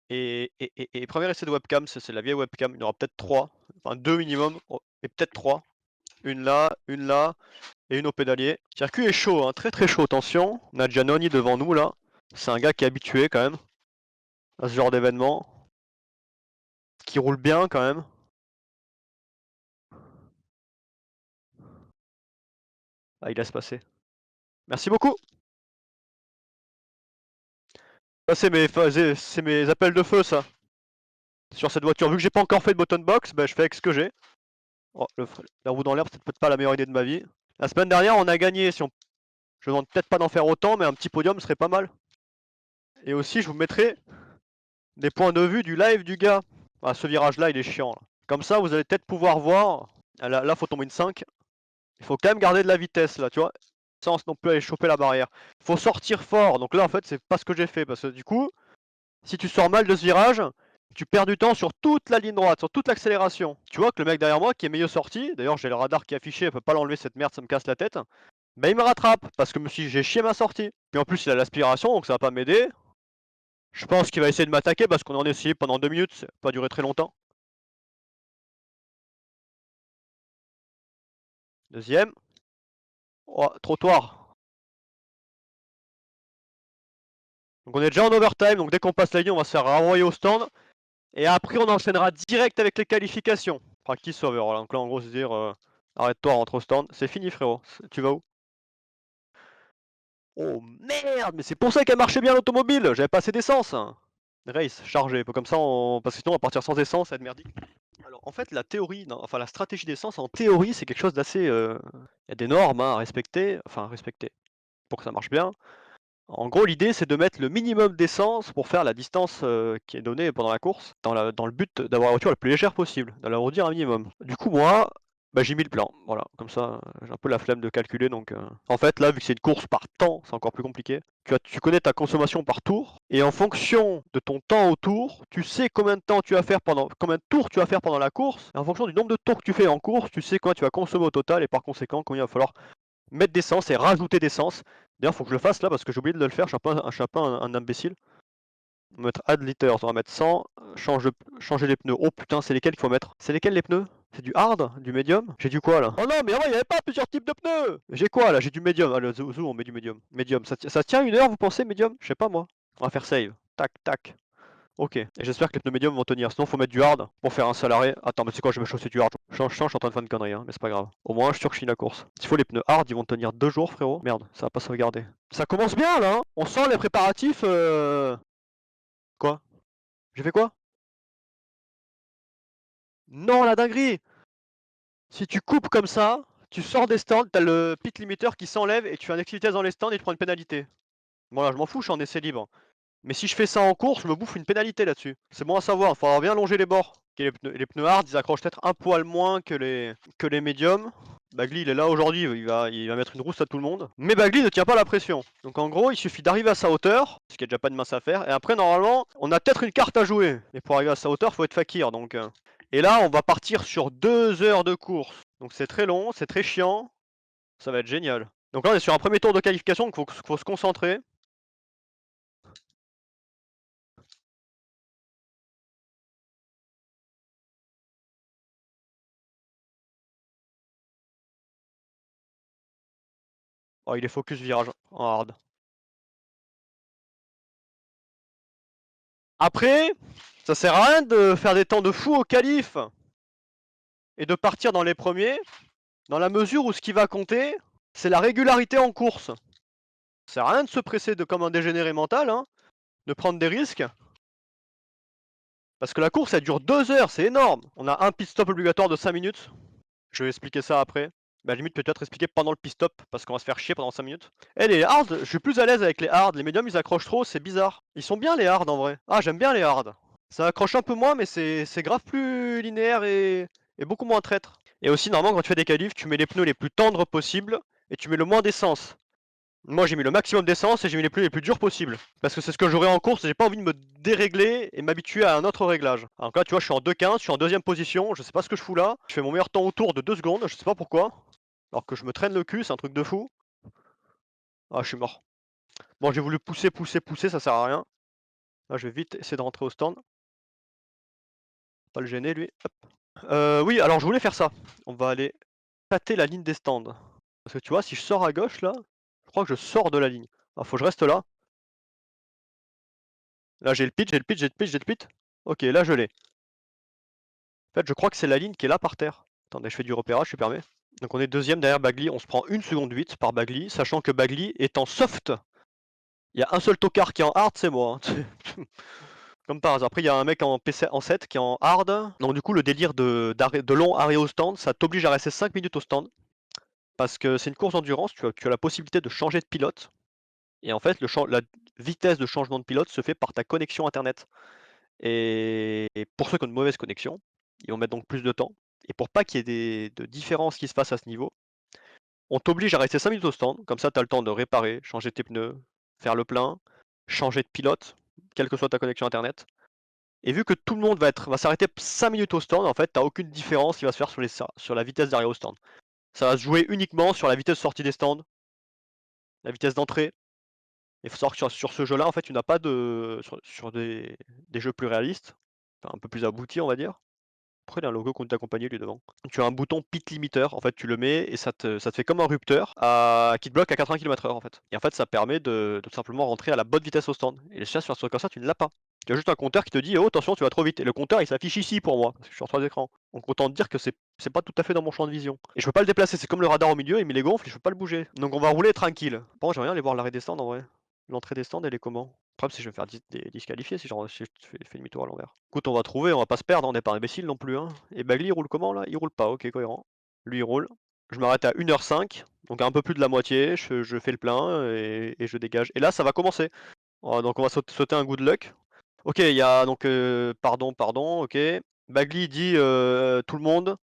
Et premier essai de webcam, c'est la vieille webcam, il y en aura peut-être 3, enfin 2 minimum, et peut-être 3. Une là et une au pédalier. Circuit est chaud, hein, très très chaud, attention. On a Giannoni devant nous là. C'est un gars qui est habitué quand même à ce genre d'événement, qui roule bien quand même. Ah, il laisse passer. Merci beaucoup. Ça c'est mes appels de feu ça, sur cette voiture. Vu que j'ai pas encore fait de button box, bah, je fais avec ce que j'ai. Oh, la roue dans l'herbe, c'est peut-être pas la meilleure idée de ma vie. La semaine dernière, on a gagné. Si on... Je demande peut-être pas d'en faire autant, mais un petit podium serait pas mal. Et aussi, je vous mettrai des points de vue du live du gars. Ah, ce virage-là, il est chiant. Là. Comme ça, vous allez peut-être pouvoir voir. Ah, là, faut tomber une 5. Il faut quand même garder de la vitesse, là, tu vois. Sans non plus aller choper la barrière. Il faut sortir fort. Donc là, en fait, c'est pas ce que j'ai fait. Parce que du coup, si tu sors mal de ce virage, tu perds du temps sur toute la ligne droite, sur toute l'accélération. Tu vois que le mec derrière moi, qui est mieux sorti, d'ailleurs, j'ai le radar qui est affiché, elle peut pas l'enlever cette merde, ça me casse la tête. Bah, il me rattrape parce que j'ai chié ma sortie. Puis en plus, il a l'aspiration, donc ça va pas m'aider. Je pense qu'il va essayer de m'attaquer parce qu'on en a essayé pendant 2 minutes, ça va pas durer très longtemps. Deuxième. Oh, trottoir. Donc on est déjà en overtime, donc dès qu'on passe la ligne, on va se faire renvoyer au stand. Et après, on enchaînera direct avec les qualifications. Practice over. Voilà. Donc là, en gros, c'est dire arrête-toi, rentre au stand. C'est fini, frérot. Tu vas où? Oh merde, mais c'est pour ça qu'elle marchait bien l'automobile. J'avais pas assez d'essence. Race, chargé. Comme ça, parce que sinon, on va partir sans essence, ça va être merdique. Alors, en fait, la théorie, enfin la stratégie d'essence, en théorie, c'est quelque chose d'assez. Il y a des normes hein, à respecter. Enfin, respecter. Pour que ça marche bien. En gros, l'idée, c'est de mettre le minimum d'essence pour faire la distance qui est donnée pendant la course, dans le but d'avoir la voiture la plus légère possible, de l'alourdir un minimum. Du coup, moi, bah, j'ai mis le plein. Voilà, comme ça, j'ai un peu la flemme de calculer. Donc, en fait, là, vu que c'est une course par temps, c'est encore plus compliqué. Tu connais ta consommation par tour, et en fonction de ton temps au tour, tu sais combien de temps tu vas faire combien de tours tu vas faire pendant la course. Et en fonction du nombre de tours que tu fais en course, tu sais combien tu vas consommer au total, et par conséquent, combien il va falloir mettre d'essence et rajouter d'essence. D'ailleurs, faut que je le fasse là parce que j'ai oublié de le faire, je suis un peu un imbécile. On va mettre add liters, on va mettre 100, changer les pneus. Oh putain, c'est lesquels qu'il faut mettre? C'est lesquels les pneus? C'est du hard? Du médium? J'ai du quoi là? Oh non, mais avant il n'y avait pas plusieurs types de pneus! J'ai quoi là? J'ai du médium. Allez, zou, on met du médium. Médium, ça tient 1 heure, vous pensez, médium? Je sais pas moi. On va faire save. Tac, tac. Ok, et j'espère que les pneus médiums vont tenir, sinon faut mettre du hard pour faire un seul arrêt. Attends, mais c'est quoi, je vais me chausser du hard. Change, je suis en train de faire une connerie, hein, mais c'est pas grave. Au moins, je surchine la course. S'il faut les pneus hard, ils vont tenir 2 jours, frérot. Merde, ça va pas sauvegarder. Ça commence bien là, hein. On sent les préparatifs. Quoi? J'ai fait quoi? Non, la dinguerie! Si tu coupes comme ça, tu sors des stands, t'as le pit limiter qui s'enlève et tu fais un excès de vitesse dans les stands et tu prends une pénalité. Bon là, je m'en fous, je suis en essai libre. Mais si je fais ça en course, je me bouffe une pénalité là-dessus. C'est bon à savoir, il faudra bien longer les bords. Ok, les pneus hard, ils accrochent peut-être un poil moins que les médiums. Bagli, il est là aujourd'hui, il va mettre une rousse à tout le monde. Mais Bagli ne tient pas la pression. Donc en gros, il suffit d'arriver à sa hauteur, parce qu'il n'y a déjà pas de masse à faire. Et après, normalement, on a peut-être une carte à jouer. Mais pour arriver à sa hauteur, il faut être fakir. Donc, Et là, on va partir sur 2 heures de course. Donc c'est très long, c'est très chiant. Ça va être génial. Donc là, on est sur un premier tour de qualification, donc faut se concentrer. Oh, il est focus virage en hard. Après, ça sert à rien de faire des temps de fou au qualif et de partir dans les premiers, dans la mesure où ce qui va compter, c'est la régularité en course. Ça sert à rien de se presser comme un dégénéré mental, hein, de prendre des risques, parce que la course, elle dure 2 heures, c'est énorme. On a un pit stop obligatoire de 5 minutes. Je vais expliquer ça après. Bah limite peut-être expliquer pendant le pit stop, parce qu'on va se faire chier pendant 5 minutes. Eh les hard, je suis plus à l'aise avec les hard, les médiums ils accrochent trop, c'est bizarre. Ils sont bien les hard en vrai. Ah j'aime bien les hard. Ça accroche un peu moins mais c'est grave plus linéaire et beaucoup moins traître. Et aussi normalement quand tu fais des qualifs, tu mets les pneus les plus tendres possibles et tu mets le moins d'essence. Moi j'ai mis le maximum d'essence et j'ai mis les pneus les plus durs possibles. Parce que c'est ce que j'aurais en course et j'ai pas envie de me dérégler et m'habituer à un autre réglage. Alors là tu vois je suis en 2,15, je suis en deuxième position, je sais pas ce que je fous là. Je fais mon meilleur temps au tour de 2 secondes, je sais pas pourquoi. Alors que je me traîne le cul, c'est un truc de fou. Ah je suis mort. Bon j'ai voulu pousser, ça sert à rien. Là, je vais vite essayer de rentrer au stand. Pas le gêner, lui. Hop. Oui, alors je voulais faire ça. On va aller tâter la ligne des stands. Parce que tu vois, si je sors à gauche, là, je crois que je sors de la ligne. Alors, faut que je reste là. Là, j'ai le pitch, j'ai le pitch, j'ai le pitch, j'ai le pitch. Ok, là, je l'ai. En fait, je crois que c'est la ligne qui est là par terre. Attendez, je fais du repérage, je suis permis. Donc on est deuxième derrière Bagley, on se prend 1 seconde 8 par Bagley, sachant que Bagley est en soft. Il y a un seul tocard qui est en hard, c'est moi. Hein. Comme par hasard. Après, il y a un mec en PC en 7 qui est en hard. Donc du coup, le délire de long arrêt au stand, ça t'oblige à rester 5 minutes au stand. Parce que c'est une course d'endurance, tu as la possibilité de changer de pilote. Et en fait, la vitesse de changement de pilote se fait par ta connexion internet. Et pour ceux qui ont une mauvaise connexion, ils vont mettre donc plus de temps. Et pour pas qu'il y ait de différences qui se fassent à ce niveau, on t'oblige à rester 5 minutes au stand, comme ça tu as le temps de réparer, changer tes pneus, faire le plein, changer de pilote, quelle que soit ta connexion internet. Et vu que tout le monde va s'arrêter 5 minutes au stand, en fait, tu n'as aucune différence qui va se faire sur la vitesse d'arrivée au stand. Ça va se jouer uniquement sur la vitesse de sortie des stands, la vitesse d'entrée. Il faut savoir que sur ce jeu-là, en fait, tu n'as pas de. Sur des jeux plus réalistes, enfin, un peu plus aboutis, on va dire. Après, il a un logo qu'on t'accompagne lui devant. Tu as un bouton pit limiter, en fait, tu le mets et ça te fait comme un rupteur qui te bloque à 80 km/h en fait. Et en fait, ça permet de tout simplement rentrer à la bonne vitesse au stand. Et les chasses sur un truc comme ça, tu ne l'as pas. Tu as juste un compteur qui te dit oh attention, tu vas trop vite. Et le compteur il s'affiche ici pour moi, parce que je suis sur 3 écrans. Donc autant te dire que c'est pas tout à fait dans mon champ de vision. Et je peux pas le déplacer, c'est comme le radar au milieu, il met les gonfles et je peux pas le bouger. Donc on va rouler tranquille. Bon, j'aimerais bien aller voir l'arrêt des stands en vrai. L'entrée des stands, elle est comment? Le problème, c'est que je vais me faire disqualifier si je fais demi-tour à l'envers. Écoute, on va trouver, on va pas se perdre, on n'est pas imbécile non plus. Hein. Et Bagley, il roule comment là? Il roule pas, ok, cohérent. Lui, il roule. Je m'arrête à 1h05, donc un peu plus de la moitié. Je fais le plein et je dégage. Et là, ça va commencer. Donc, on va sauter un good luck. Ok, il y a donc. Pardon, ok. Bagley dit tout le monde.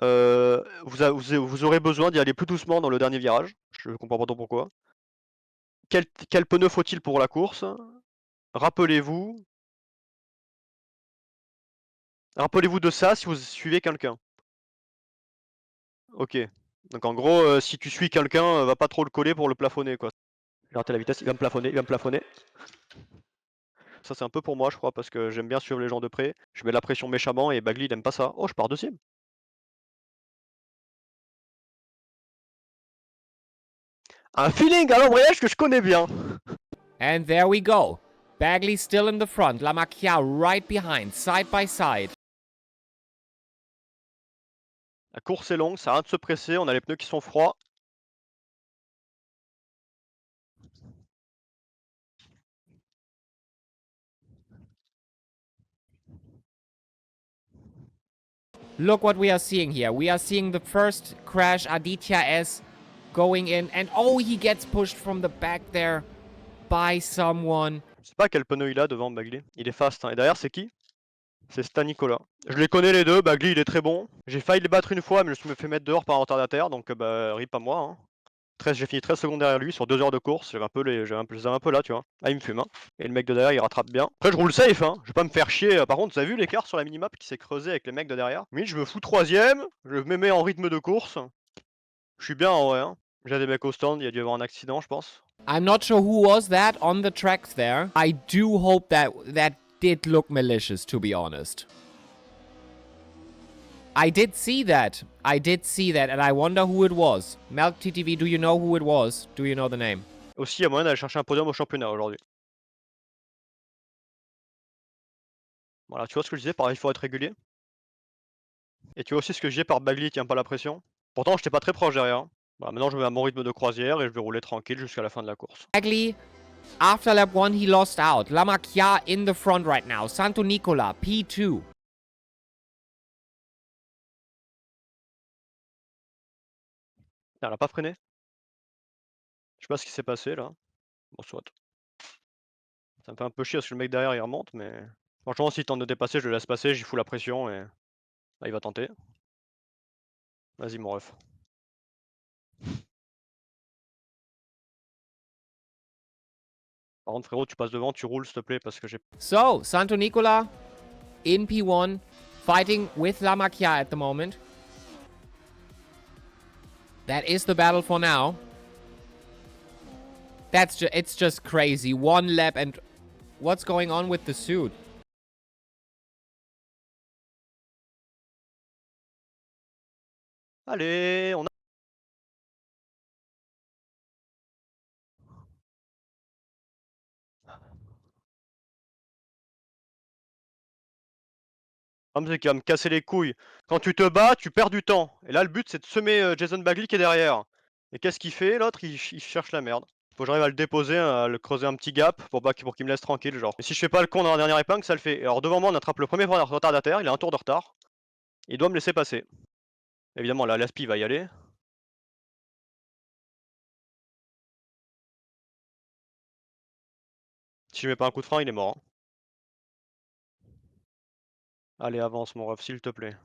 Vous aurez besoin d'y aller plus doucement dans le dernier virage. Je comprends pas trop pourquoi. Quel pneu faut-il pour la course? Rappelez-vous de ça si vous suivez quelqu'un. Ok. Donc en gros, si tu suis quelqu'un, va pas trop le coller pour le plafonner quoi. J'ai raté la vitesse, il va me plafonner, il va me plafonner. Ça c'est un peu pour moi je crois parce que j'aime bien suivre les gens de près. Je mets la pression méchamment et Bagley il aime pas ça. Oh je pars deuxième. Un feeling à l'embrayage que je connais bien. And there we go. Bagley still in the front, Lamakia right behind, side by side. La course est longue, ça arrête de se presser, on a les pneus qui sont froids. Look what we are seeing here. We are seeing the first crash, Aditya S going in, and oh, he gets pushed from the back there by someone. Je sais pas quel pneu il a devant Bagley. Il est fast, hein. Et derrière c'est qui? C'est Stan Nicolas. Je les connais les deux, Bagley il est très bon. J'ai failli les battre une fois mais je me fais mettre dehors par un retardataire, donc bah rip à moi. Hein. J'ai fini 13 secondes derrière lui sur 2 heures de course, je les avais un peu là, tu vois. Ah, il me fume, hein. Et le mec de derrière, il rattrape bien. Après, je roule safe, hein. Je vais pas me faire chier. Par contre, vous avez vu l'écart sur la minimap qui s'est creusé avec les mecs de derrière? Oui, je me fous troisième, je me mets en rythme de course. Je suis bien en vrai, hein. J'ai des mecs au stand, il y a dû y avoir un accident, je pense. I'm not sure who was that on the tracks there. I do hope that did look malicious, to be honest. I did see that. And I wonder who it was. Melk TTV, do you know who it was? Do you know the name? Aussi, il y a moyen d'aller chercher un podium au championnat aujourd'hui. Voilà, tu vois ce que je disais, pareil, il faut être régulier. Et tu vois aussi ce que je disais par Bagley, tient pas la pression. Pourtant, j'étais pas très proche derrière. Hein. Voilà, maintenant, je me mets à mon rythme de croisière et je vais rouler tranquille jusqu'à la fin de la course. Bagley, after lap 1, he lost out. Lamakia in the front right now. Santo Nicola, P2. Elle a pas freiné. Je sais pas ce qui s'est passé là. Bon, soit. Ça me fait un peu chier parce que le mec derrière il remonte, mais franchement, s'il tente de dépasser, je le laisse passer, j'y fous la pression et là il va tenter. Vas-y, mon ref. Par contre, frérot, tu passes devant, tu roules s'il te plaît parce que j'ai. So, Santo Nicola in P1, fighting with Lamakia at the moment. That is the battle for now. It's just crazy. One lap and What's going on with the suit? Allez, on a... Le problème, c'est qu'il va me casser les couilles. Quand tu te bats, tu perds du temps. Et là, le but, c'est de semer Jason Bagley qui est derrière. Et qu'est-ce qu'il fait, l'autre? Il cherche la merde. Faut que j'arrive à le déposer, à le creuser un petit gap pour qu'il me laisse tranquille, genre. Et si je fais pas le con dans la dernière épingle, ça le fait. Et alors, devant moi, on attrape le premier retardataire, il a un tour de retard. Il doit me laisser passer. Évidemment, là, l'Aspi va y aller. Si je mets pas un coup de frein, il est mort. Hein. Allez, avance, mon ref, s'il te plaît.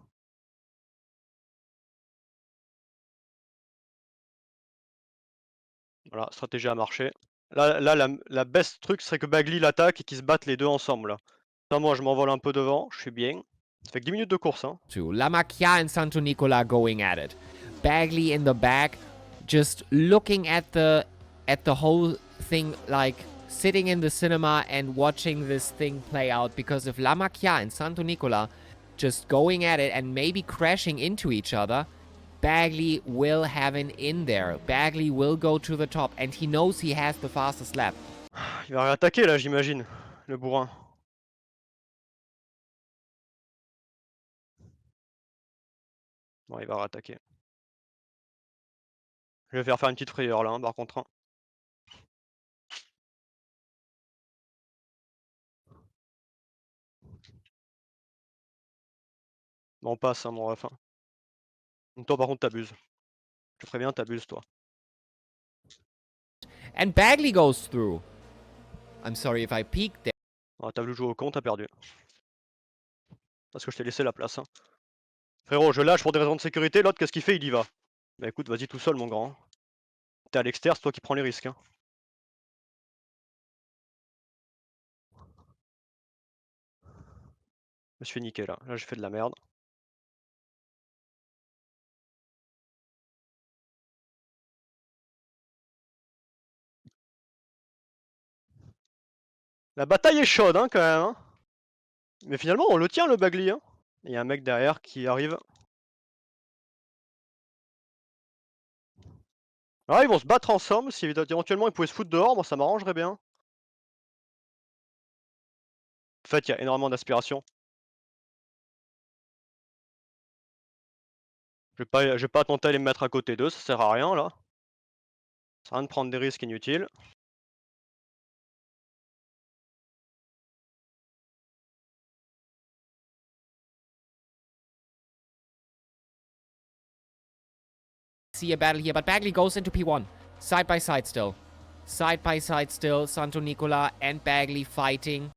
Voilà, stratégie a marché. Là, la best truc serait que Bagley l'attaque et qu'ils se battent les deux ensemble. Là. Ça, moi, je m'envole un peu devant, je suis bien. Ça fait que 10 minutes de course. Hein. Lamacchia and Santo Nicola going at it. Bagley in the back, just looking at the whole thing, like sitting in the cinema and watching this thing play out. Because if Lamacchia and Santo Nicola just going at it and maybe crashing into each other, Bagley will have an in there. Bagley will go to the top, and he knows he has the fastest lap. Il va réattaquer là, j'imagine, le bourrin. Bon, il va réattaquer. Je vais faire une petite frayeur là, hein, par contre. Hein. Bon, on passe, hein, mon ref. Hein. Toi, par contre, t'abuses. Je te ferais bien, t'abuses, toi. And Bagley goes through. I'm sorry if I peeked there. Ah, t'as voulu jouer au con, t'as perdu. Parce que je t'ai laissé la place. Hein. Frérot, je lâche pour des raisons de sécurité, l'autre, qu'est-ce qu'il fait? Il y va. Bah écoute, vas-y tout seul, mon grand. T'es à l'extérieur, c'est toi qui prends les risques. Hein. Je me suis fait niquer là. Là, j'ai fait de la merde. La bataille est chaude, hein, quand même. Hein. Mais finalement, on le tient, le Bagley. Hein. Il y a un mec derrière qui arrive. Ah, ils vont se battre ensemble. Si éventuellement ils pouvaient se foutre dehors, moi ça m'arrangerait bien. En fait, il y a énormément d'aspiration. Je vais pas tenter d'aller me mettre à côté d'eux, ça sert à rien là. Ça sert à rien de prendre des risques inutiles. See a battle here, but Bagley goes into P1. Side by side still. Side by side still. Santo Nicola and Bagley fighting.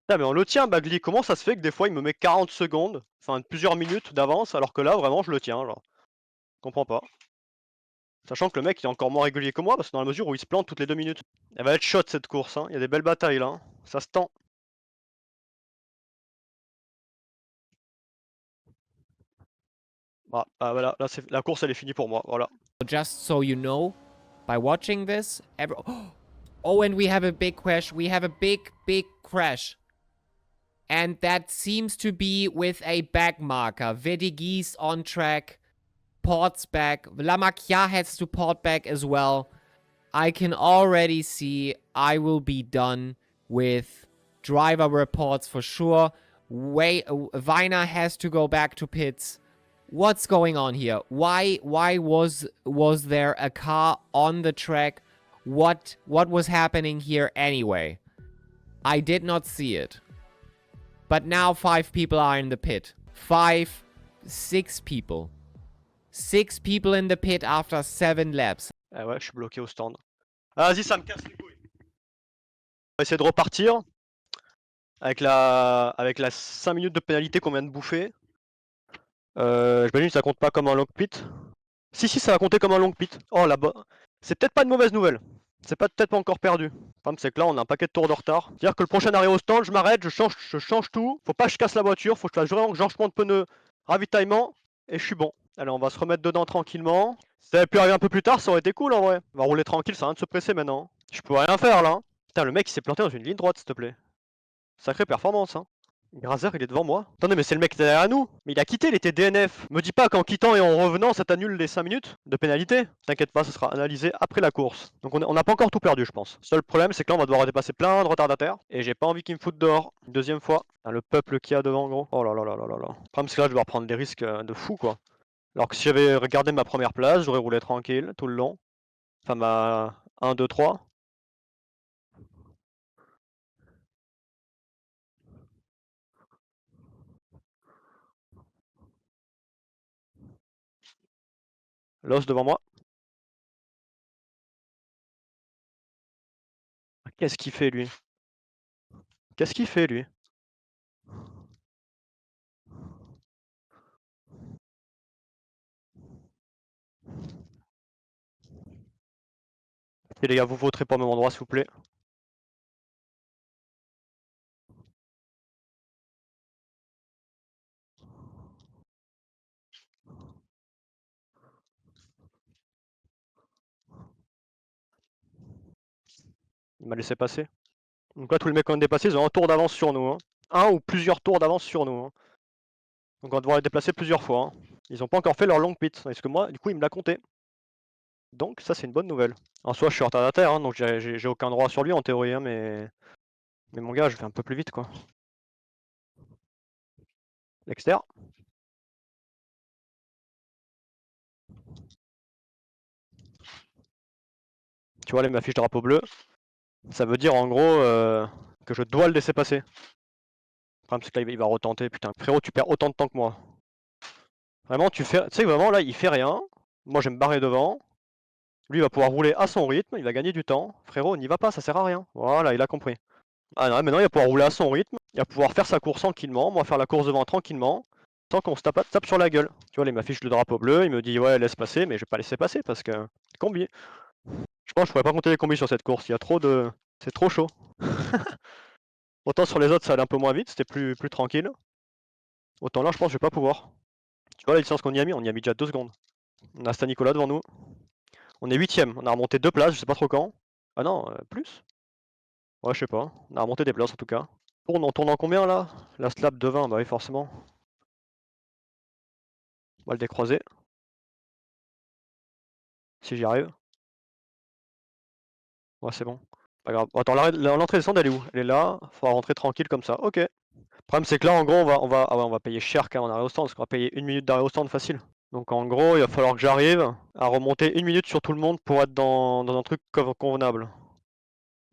Putain, mais on le tient, Bagley. Comment ça se fait que des fois il me met 40 secondes, enfin plusieurs minutes d'avance, alors que là vraiment je le tiens, genre. Je comprends pas. Sachant que le mec il est encore moins régulier que moi, parce que dans la mesure où il se plante toutes les 2 minutes. Elle va être shot cette course, hein. Il y a des belles batailles là. Hein. Ça se tend. Voilà, là la course elle est finie pour moi, voilà. Just so you know, by watching this, oh, and we have a big crash. We have a big crash. And that seems to be with a back marker. Vedigis on track. Ports back. Lamacchia heads to port back as well. I can already see I will be done with driver reports for sure. Weiner has to go back to pits. What's going on here? Why was there a car on the track? What was happening here anyway? I did not see it. But now 5 people are in the pit. 6 people. 6 people in the pit after 7 laps. Eh ouais, je suis bloqué au stand. Ah, vas-y, ça me casse les couilles. On va essayer de repartir. Avec la 5 minutes de pénalité qu'on vient de bouffer. J'imagine que ça compte pas comme un lockpit. Si, ça va compter comme un long pit. Oh là-bas. C'est peut-être pas une mauvaise nouvelle. C'est peut-être pas encore perdu. Le problème, c'est que là, on a un paquet de tours de retard. C'est-à-dire que le prochain arrêt au stand, je m'arrête, je change tout. Faut pas que je casse la voiture, faut que je fasse vraiment changement de pneus, ravitaillement, et je suis bon. Allez, on va se remettre dedans tranquillement. Si ça avait pu arriver un peu plus tard, ça aurait été cool en vrai. On va rouler tranquille, ça a rien de se presser maintenant. Je peux rien faire là. Putain, le mec il s'est planté dans une ligne droite, s'il te plaît. Sacrée performance, hein. Grazer, il est devant moi. Attendez, mais c'est le mec qui est derrière nous. Mais il a quitté, il était DNF. Me dis pas qu'en quittant et en revenant, ça t'annule les 5 minutes de pénalité. T'inquiète pas, ça sera analysé après la course. Donc on n'a pas encore tout perdu, je pense. Seul problème, c'est que là, on va devoir dépasser plein de retardataires. Et j'ai pas envie qu'ils me foutent dehors. Une deuxième fois. Ah, le peuple qu'il y a devant, gros. Oh là là là là là là. Le problème, c'est que là, je vais devoir prendre des risques de fou, quoi. Alors que si j'avais regardé ma première place, j'aurais roulé tranquille tout le long. Enfin, ma 1, 2, 3. L'os devant moi. Qu'est-ce qu'il fait, lui? Qu'est-ce qu'il fait, lui? Et les gars, vous voterez pas au même endroit, s'il vous plaît. Il m'a laissé passer. Donc là, tous les mecs qu'on a dépassés, ils ont un tour d'avance sur nous, hein. Un ou plusieurs tours d'avance sur nous, hein. Donc on va devoir les déplacer plusieurs fois, hein. Ils ont pas encore fait leur long pit, parce que moi, du coup, il me l'a compté. Donc ça, c'est une bonne nouvelle. En soi, je suis retardataire, hein, donc j'ai aucun droit sur lui en théorie, hein, mais mon gars, je fais un peu plus vite, quoi. L'exter. Tu vois, là, il m'affiche drapeau bleu. Ça veut dire, en gros, que je dois le laisser passer. Le problème, c'est que là, il va retenter. Putain, frérot, tu perds autant de temps que moi. Vraiment, tu sais, vraiment, là, il fait rien. Moi, je vais me barrer devant. Lui, il va pouvoir rouler à son rythme, il va gagner du temps. Frérot, n'y va pas, ça sert à rien. Voilà, il a compris. Ah non, maintenant il va pouvoir rouler à son rythme, il va pouvoir faire sa course tranquillement, moi faire la course devant tranquillement, sans qu'on se tape sur la gueule. Tu vois, là, il m'affiche le drapeau bleu, il me dit ouais, laisse passer, mais je vais pas laisser passer parce que combi. Je pense que je pourrais pas compter les combis sur cette course, il y a trop de. C'est trop chaud. Autant sur les autres ça allait un peu moins vite, c'était plus tranquille. Autant là je pense que je vais pas pouvoir. Tu vois la distance qu'on y a mis, on y a mis déjà 2 secondes. On a Nicolas devant nous. On est 8ème, on a remonté 2 places, je sais pas trop quand. Ah non, plus. Ouais, je sais pas. On a remonté des places en tout cas. On tourne en combien là? La slab de 20, bah oui, forcément. On va le décroiser. Si j'y arrive. Ouais, c'est bon. Pas grave. Attends, l'entrée descente, elle est où? Elle est là. Faudra rentrer tranquille comme ça. Ok. Le problème, c'est que là, en gros, ah ouais, on va payer cher quand même en arrêt au stand, parce qu'on va payer 1 minute d'arrêt au stand facile. Donc en gros, il va falloir que j'arrive à remonter 1 minute sur tout le monde pour être dans un truc convenable.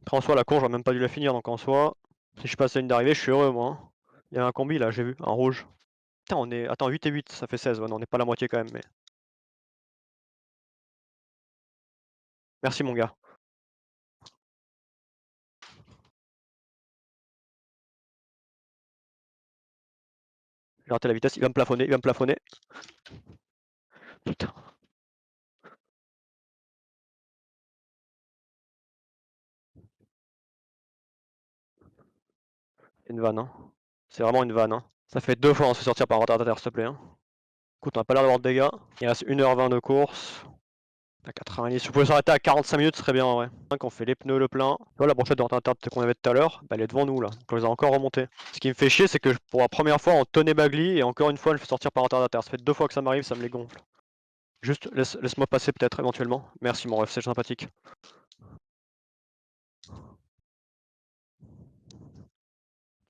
Après, en soi, la course, j'aurais même pas dû la finir, donc en soi, si je passe la ligne d'arrivée, je suis heureux, moi, hein. Il y a un combi là, j'ai vu, un rouge. Putain, on est. Attends, 8 et 8, ça fait 16. Ouais, non, on n'est pas la moitié quand même, mais. Merci, mon gars. J'ai raté la vitesse, il va me plafonner, il va me plafonner. Putain. C'est une vanne, hein. C'est vraiment une vanne, hein. Ça fait 2 fois on se fait sortir par un retardateur, s'il te plaît, hein. Écoute, on a pas l'air d'avoir de dégâts. Il reste 1h20 de course. À 90. Si vous pouvez s'arrêter à 45 minutes, ce serait bien, ouais. On fait les pneus, le plein. Tu vois, la brochette de retardateur qu'on avait tout à l'heure, bah, elle est devant nous, là. Donc on les a encore remontés. Ce qui me fait chier, c'est que pour la première fois, on tenait Bagli, et encore une fois, je le fais sortir par un retardateur. Ça fait 2 fois que ça m'arrive, ça me les gonfle. Juste, laisse-moi passer peut-être, éventuellement. Merci, mon ref, c'est sympathique.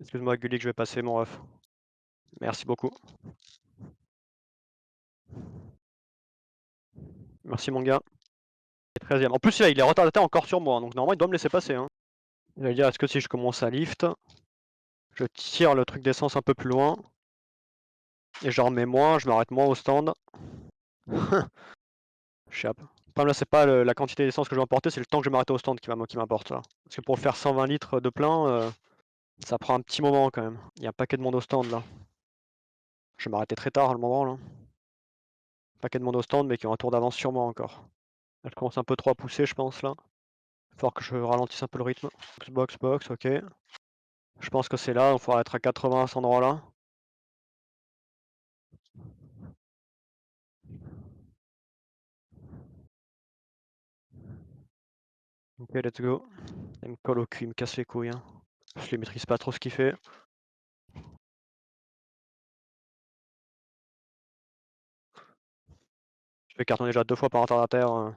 Excuse-moi, Gulli, que je vais passer, mon ref. Merci beaucoup. Merci, mon gars. 13ème. En plus, là, il est retardateur encore sur moi, donc normalement, il doit me laisser passer, hein. J'allais dire, est-ce que si je commence à lift, je tire le truc d'essence un peu plus loin, et j'en remets moins, je m'arrête moins au stand. Je sais pas. Le problème là, c'est pas la quantité d'essence que je vais emporter, c'est le temps que je vais m'arrêter au stand qui m'importe là. Parce que pour faire 120 litres de plein, ça prend un petit moment quand même. Il y a un paquet de monde au stand là. Je vais m'arrêter très tard à le moment là. Paquet de monde au stand, mais qui ont un tour d'avance sur moi encore. Elle commence un peu trop à pousser, je pense, là. Il va falloir que je ralentisse un peu le rythme. Box, box, ok. Je pense que c'est là, il faudra être à 80 à cet endroit-là. Ok, let's go. Il me colle au cul, il me casse les couilles. Hein. Je les maîtrise pas trop ce qu'il fait. Je vais cartonner déjà 2 fois par retardataire,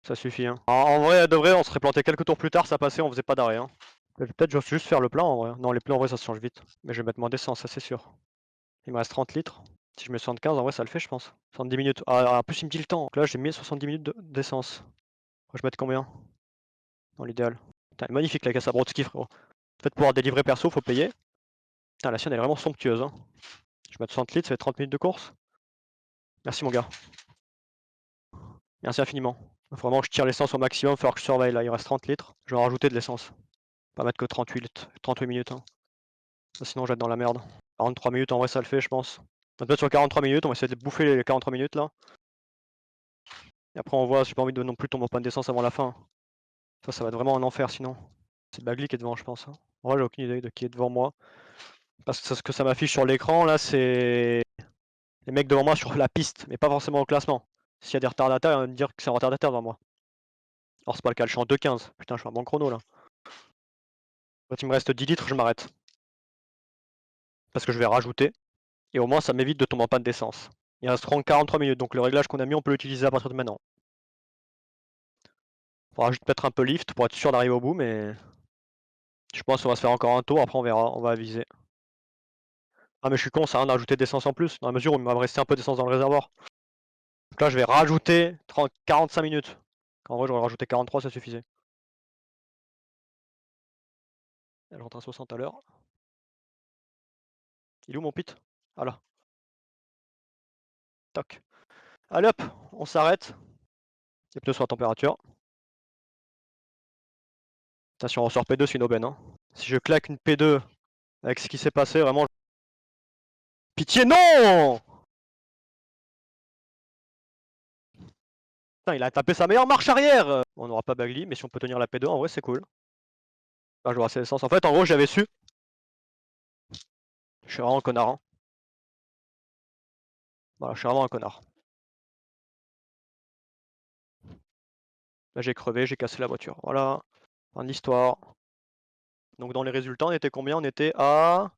ça suffit. Hein. En vrai, de vrai, on serait planté quelques tours plus tard, ça passait, on faisait pas d'arrêt. Hein. Peut-être je vais juste faire le plein en vrai. Non, les pleins en vrai ça se change vite. Mais je vais mettre moins d'essence, ça c'est sûr. Il me reste 30 litres. Si je mets 75, en vrai ça le fait, je pense. 70 minutes. Ah, en plus il me dit le temps. Donc là j'ai mis 70 minutes d'essence. Je vais mettre combien dans l'idéal? Putain, elle est magnifique la caisse à Brodsky, frérot. En fait, pour pouvoir délivrer perso, faut payer. Putain, la sienne elle est vraiment somptueuse. Hein. Je vais mettre 60 litres, ça fait 30 minutes de course. Merci mon gars. Merci infiniment. Vraiment, je tire l'essence au maximum, il va falloir que je surveille là. Il reste 30 litres. Je vais en rajouter de l'essence. Pas mettre que 38 minutes. Hein. Sinon, je vais être dans la merde. 43 minutes, en vrai, ça le fait, je pense. On va te mettre sur 43 minutes, on va essayer de bouffer les 43 minutes là. Et après, on voit, j'ai pas envie de non plus tomber en panne d'essence avant la fin. Ça va être vraiment un enfer sinon. C'est Bagley qui est devant, je pense. Hein. En vrai, j'ai aucune idée de qui est devant moi. Parce que ce que ça m'affiche sur l'écran là, c'est les mecs devant moi sur la piste, mais pas forcément au classement. S'il y a des retardataires, il va me dire que c'est un retardataire devant moi. Or, c'est pas le cas, je suis en 2,15. Putain, je suis un bon chrono là. Quand il me reste 10 litres, je m'arrête. Parce que je vais rajouter. Et au moins, ça m'évite de tomber en panne d'essence. Il resteront 43 minutes, donc le réglage qu'on a mis, on peut l'utiliser à partir de maintenant. Faudra juste mettre un peu lift pour être sûr d'arriver au bout, mais je pense qu'on va se faire encore un tour, après on verra, on va aviser. Ah mais je suis con, ça a rien d'ajouter d'essence en plus, dans la mesure où il va me rester un peu d'essence dans le réservoir. Donc là je vais rajouter 45 minutes. En vrai j'aurais rajouté 43, ça suffisait. Elle rentre à 60 à l'heure. Il est où mon pit? Ah là. Toc. Allez hop, on s'arrête. Les pneus sont à température. Attention, on ressort P2, c'est une aubaine. Hein. Si je claque une P2 avec ce qui s'est passé, vraiment... Pitié, non! Putain, il a tapé sa meilleure marche arrière! On n'aura pas Bagley, mais si on peut tenir la P2, en vrai c'est cool. Là je vois assez d'essence. En fait, en gros, j'avais su. Je suis vraiment un connard. Hein. Voilà, je suis vraiment un connard. Là j'ai crevé, j'ai cassé la voiture. Voilà, fin de l'histoire. Donc dans les résultats, on était combien? On était à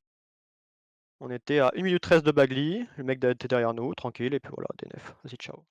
1 minute 13 de Bagley. Le mec était derrière nous, tranquille, et puis voilà, DNF. Vas-y, ciao.